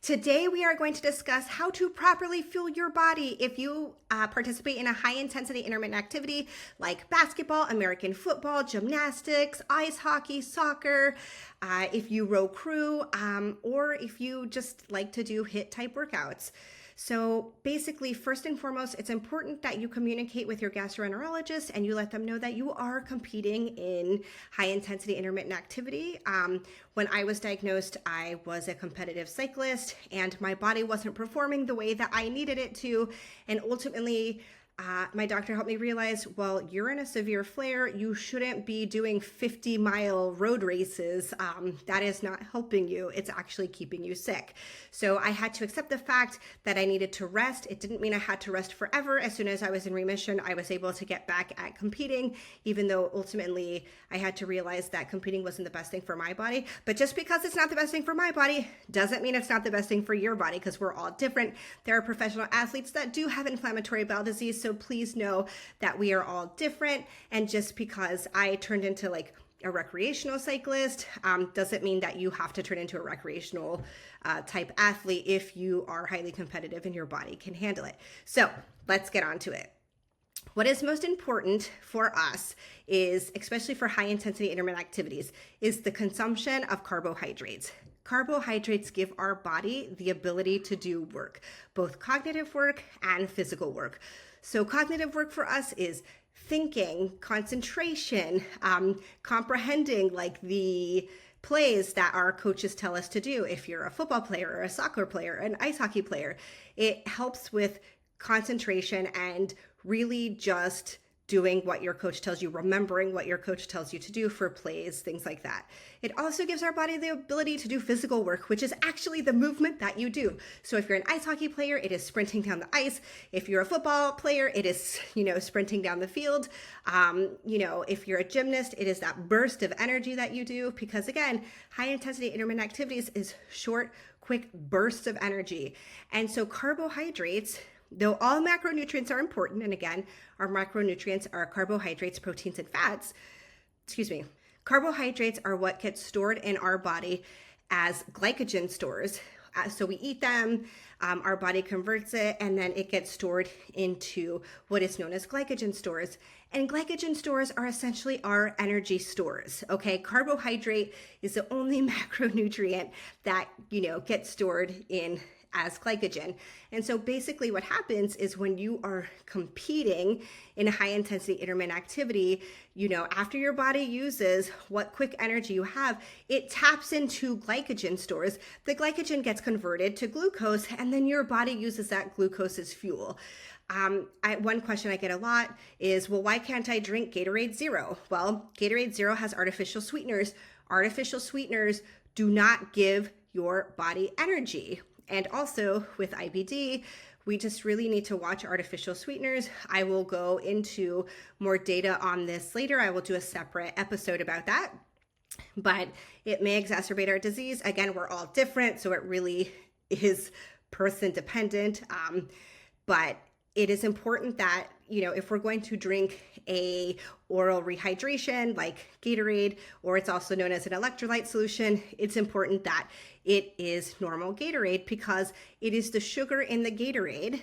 Today, we are going to discuss how to properly fuel your body if you participate in a high intensity intermittent activity like basketball, American football, gymnastics, ice hockey, soccer, if you row crew, or if you just like to do HIIT type workouts. So basically, first and foremost, it's important that you communicate with your gastroenterologist and you let them know that you are competing in high intensity intermittent activity. When I was diagnosed, I was a competitive cyclist and my body wasn't performing the way that I needed it to. And ultimately, my doctor helped me realize, well, you're in a severe flare. You shouldn't be doing 50-mile road races. That is not helping you. It's actually keeping you sick. So I had to accept the fact that I needed to rest. It didn't mean I had to rest forever. As soon as I was in remission, I was able to get back at competing, even though ultimately I had to realize that competing wasn't the best thing for my body. But just because it's not the best thing for my body doesn't mean it's not the best thing for your body, because we're all different. There are professional athletes that do have inflammatory bowel disease. So please know that we are all different. And just because I turned into like a recreational cyclist doesn't mean that you have to turn into a recreational type athlete if you are highly competitive and your body can handle it. So let's get on to it. What is most important for us is, especially for high intensity intermittent activities, is the consumption of carbohydrates. Carbohydrates give our body the ability to do work, both cognitive work and physical work. So cognitive work for us is thinking, concentration, comprehending like the plays that our coaches tell us to do. If you're a football player or a soccer player, an ice hockey player, it helps with concentration and really just doing what your coach tells you, remembering what your coach tells you to do for plays, things like that. It also gives our body the ability to do physical work, which is actually the movement that you do. So if you're an ice hockey player, it is sprinting down the ice. If you're a football player, it is, sprinting down the field. If you're a gymnast, it is that burst of energy that you do, because again, high intensity intermittent activities is short, quick bursts of energy. And so carbohydrates, though all macronutrients are important, and again, our macronutrients are carbohydrates, proteins, and fats, carbohydrates are what gets stored in our body as glycogen stores. So we eat them, our body converts it, and then it gets stored into what is known as glycogen stores. And glycogen stores are essentially our energy stores, okay? Carbohydrate is the only macronutrient that, gets stored in as glycogen. And so basically what happens is when you are competing in a high intensity intermittent activity, after your body uses what quick energy you have, it taps into glycogen stores. The glycogen gets converted to glucose, and then your body uses that glucose as fuel. One question I get a lot is, well, why can't I drink Gatorade Zero? Well, Gatorade Zero has artificial sweeteners. Artificial sweeteners do not give your body energy. And also with IBD, we just really need to watch artificial sweeteners. I will go into more data on this later. I will do a separate episode about that, but it may exacerbate our disease. Again, we're all different, so it really is person dependent. But it is important that, if we're going to drink a oral rehydration like Gatorade, or it's also known as an electrolyte solution, it's important that it is normal Gatorade, because it is the sugar in the Gatorade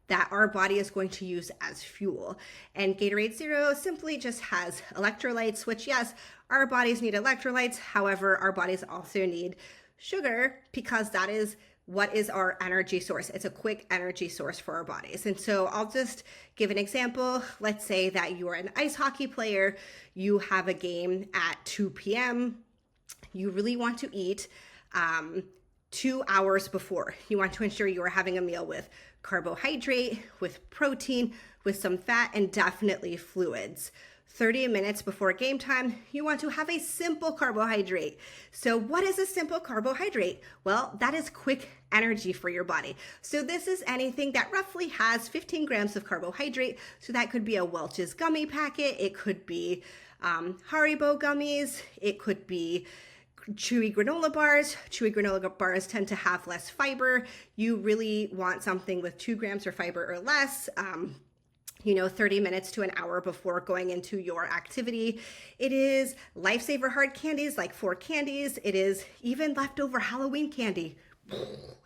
that our body is going to use as fuel. And Gatorade Zero simply just has electrolytes, which yes, our bodies need electrolytes. However, our bodies also need sugar, because that is what is our energy source. It's a quick energy source for our bodies. And so I'll just give an example. Let's say that you are an ice hockey player. You have a game at 2 p.m. You really want to eat 2 hours before. You want to ensure you are having a meal with carbohydrate, with protein, with some fat, and definitely fluids. 30 minutes before game time, you want to have a simple carbohydrate. So what is a simple carbohydrate? Well, that is quick energy for your body. So this is anything that roughly has 15 grams of carbohydrate. So that could be a Welch's gummy packet. It could be Haribo gummies. It could be chewy granola bars. Chewy granola bars tend to have less fiber. You really want something with 2 grams of fiber or less. 30 minutes to an hour before going into your activity. It is Lifesaver hard candies, like 4 candies. It is even leftover Halloween candy.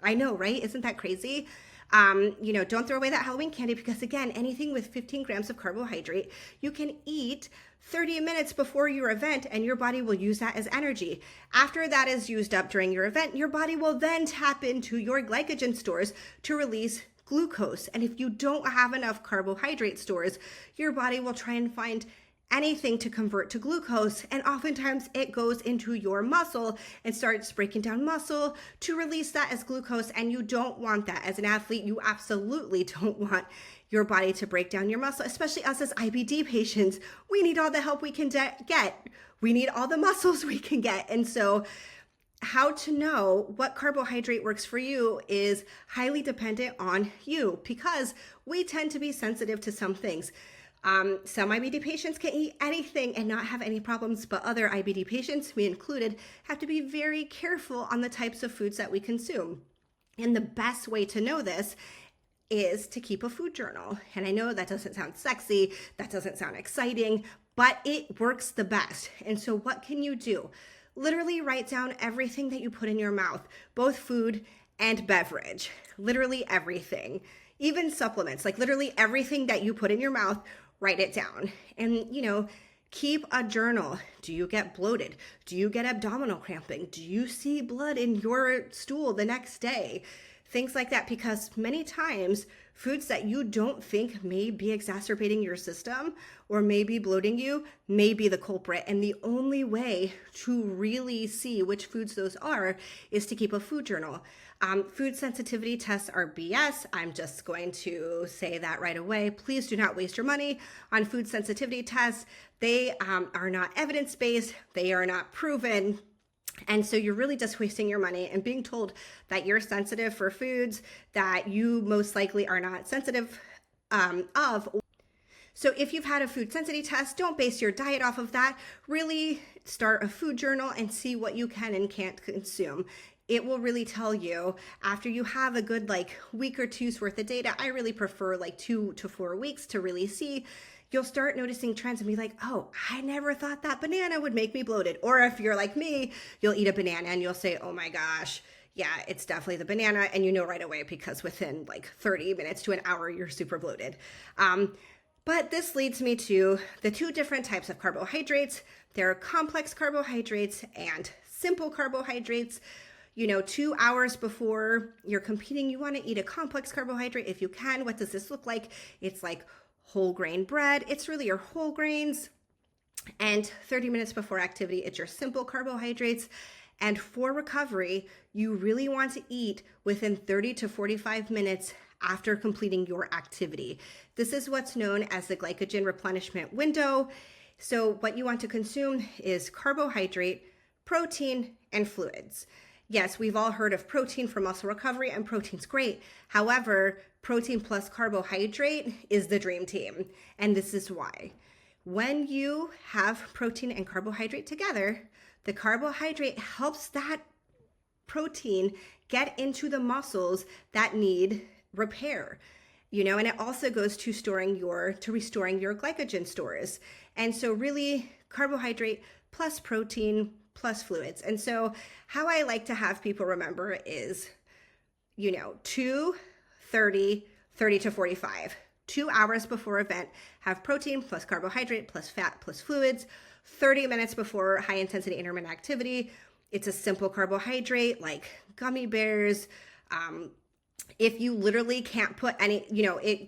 I know, right? Isn't that crazy? Don't throw away that Halloween candy because, again, anything with 15 grams of carbohydrate, you can eat 30 minutes before your event and your body will use that as energy. After that is used up during your event, your body will then tap into your glycogen stores to release glucose. And if you don't have enough carbohydrate stores, your body will try and find anything to convert to glucose, and oftentimes it goes into your muscle and starts breaking down muscle to release that as glucose, and you don't want that. As an athlete, you absolutely don't want your body to break down your muscle, especially us as IBD patients. We need all the help we can get. We need all the muscles we can get. And so how to know what carbohydrate works for you is highly dependent on you, because we tend to be sensitive to some things. Some IBD patients can eat anything and not have any problems, but other IBD patients, me included, have to be very careful on the types of foods that we consume. And the best way to know this is to keep a food journal. And I know that doesn't sound sexy, that doesn't sound exciting, but it works the best. And so what can you do? Literally write down everything that you put in your mouth, both food and beverage, literally everything, even supplements, like literally everything that you put in your mouth. Write it down and, keep a journal. Do you get bloated? Do you get abdominal cramping? Do you see blood in your stool the next day? Things like that, because many times foods that you don't think may be exacerbating your system or may be bloating you may be the culprit. And the only way to really see which foods those are is to keep a food journal. Food sensitivity tests are BS. I'm just going to say that right away. Please do not waste your money on food sensitivity tests. They are not evidence-based. They are not proven. And so you're really just wasting your money and being told that you're sensitive for foods that you most likely are not sensitive of. So if you've had a food sensitivity test, don't base your diet off of that. Really start a food journal and see what you can and can't consume. It will really tell you after you have a good week or two's worth of data. I really prefer 2 to 4 weeks to really see. You'll start noticing trends and be like, oh, I never thought that banana would make me bloated. Or if you're like me, you'll eat a banana and you'll say, oh my gosh, yeah, it's definitely the banana. And you know right away because within 30 minutes to an hour, you're super bloated. But this leads me to the two different types of carbohydrates. There are complex carbohydrates and simple carbohydrates. 2 hours before you're competing, you want to eat a complex carbohydrate if you can. What does this look like? It's like whole grain bread. It's really your whole grains. And 30 minutes before activity, it's your simple carbohydrates. And for recovery, you really want to eat within 30 to 45 minutes after completing your activity. This is what's known as the glycogen replenishment window. So what you want to consume is carbohydrate, protein, and fluids. Yes, we've all heard of protein for muscle recovery, and protein's great. However, protein plus carbohydrate is the dream team. And this is why. When you have protein and carbohydrate together, the carbohydrate helps that protein get into the muscles that need repair. And it also goes to restoring your glycogen stores. And so really carbohydrate plus protein plus fluids. And so how I like to have people remember is, 2, 30, 30 to 45. 2 hours before event, have protein plus carbohydrate plus fat plus fluids. 30 minutes before high intensity intermittent activity, it's a simple carbohydrate like gummy bears. If you literally can't put any,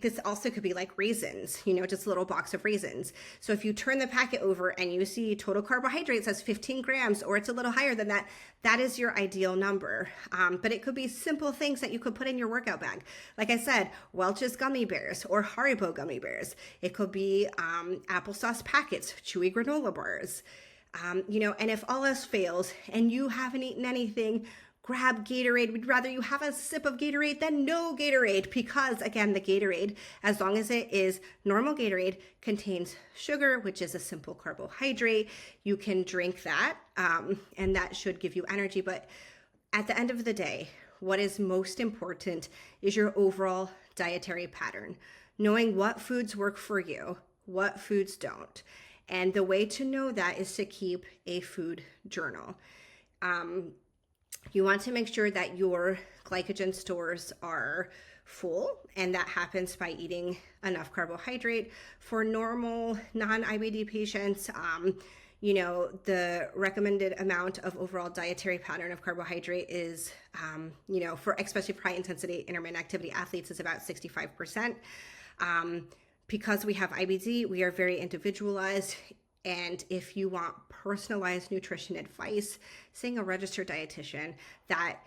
this also could be like raisins, just a little box of raisins. So if you turn the packet over and you see total carbohydrates as 15 grams, or it's a little higher than that, that is your ideal number. But it could be simple things that you could put in your workout bag. Like I said, Welch's gummy bears or Haribo gummy bears. It could be applesauce packets, chewy granola bars. And if all else fails and you haven't eaten anything, grab Gatorade. We'd rather you have a sip of Gatorade than no Gatorade, because again, the Gatorade, as long as it is normal Gatorade, contains sugar, which is a simple carbohydrate. You can drink that, and that should give you energy. But at the end of the day, what is most important is your overall dietary pattern, knowing what foods work for you, what foods don't. And the way to know that is to keep a food journal. You want to make sure that your glycogen stores are full, and that happens by eating enough carbohydrate. For normal non-IBD patients, the recommended amount of overall dietary pattern of carbohydrate is, for especially for high intensity intermittent activity athletes, is about 65%. Because we have IBD, we are very individualized. And if you want personalized nutrition advice, seeing a registered dietitian that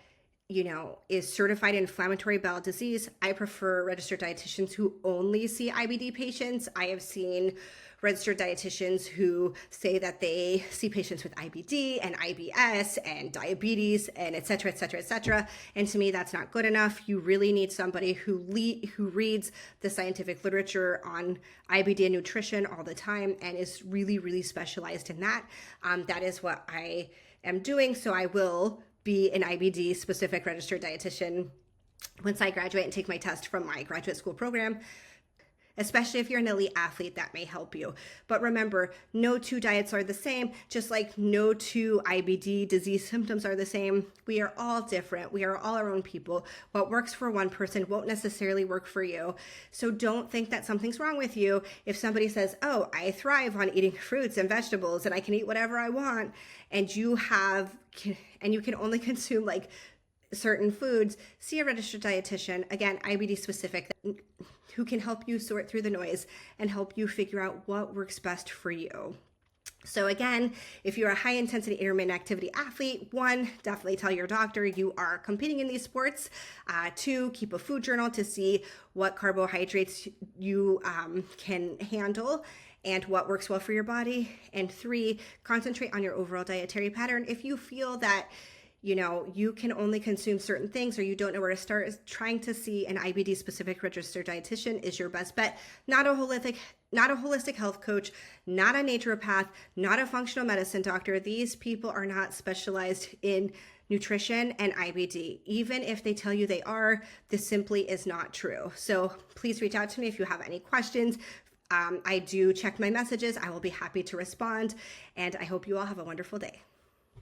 is certified in inflammatory bowel disease. I prefer registered dietitians who only see IBD patients. I have seen registered dietitians who say that they see patients with IBD and IBS and diabetes and et cetera, et cetera, et cetera. And to me, that's not good enough. You really need somebody who reads the scientific literature on IBD and nutrition all the time and is really, really specialized in that. That is what I am doing. So I will be an IBD specific registered dietitian once I graduate and take my test from my graduate school program. Especially if you're an elite athlete, that may help you. But remember, no two diets are the same, just like no two IBD disease symptoms are the same. We are all different. We are all our own people. What works for one person won't necessarily work for you. So don't think that something's wrong with you. If somebody says, oh, I thrive on eating fruits and vegetables and I can eat whatever I want, and you can only consume like certain foods, see a registered dietitian, again, IBD specific, who can help you sort through the noise and help you figure out what works best for you. So again, if you're a high intensity intermittent activity athlete, 1, definitely tell your doctor you are competing in these sports. 2, keep a food journal to see what carbohydrates you can handle and what works well for your body. And 3, concentrate on your overall dietary pattern. If you feel that you can only consume certain things or you don't know where to start, trying to see an IBD specific registered dietitian is your best bet. Not a holistic health coach, not a naturopath, not a functional medicine doctor. These people are not specialized in nutrition and IBD. Even if they tell you they are, this simply is not true. So please reach out to me if you have any questions. I do check my messages. I will be happy to respond, and I hope you all have a wonderful day.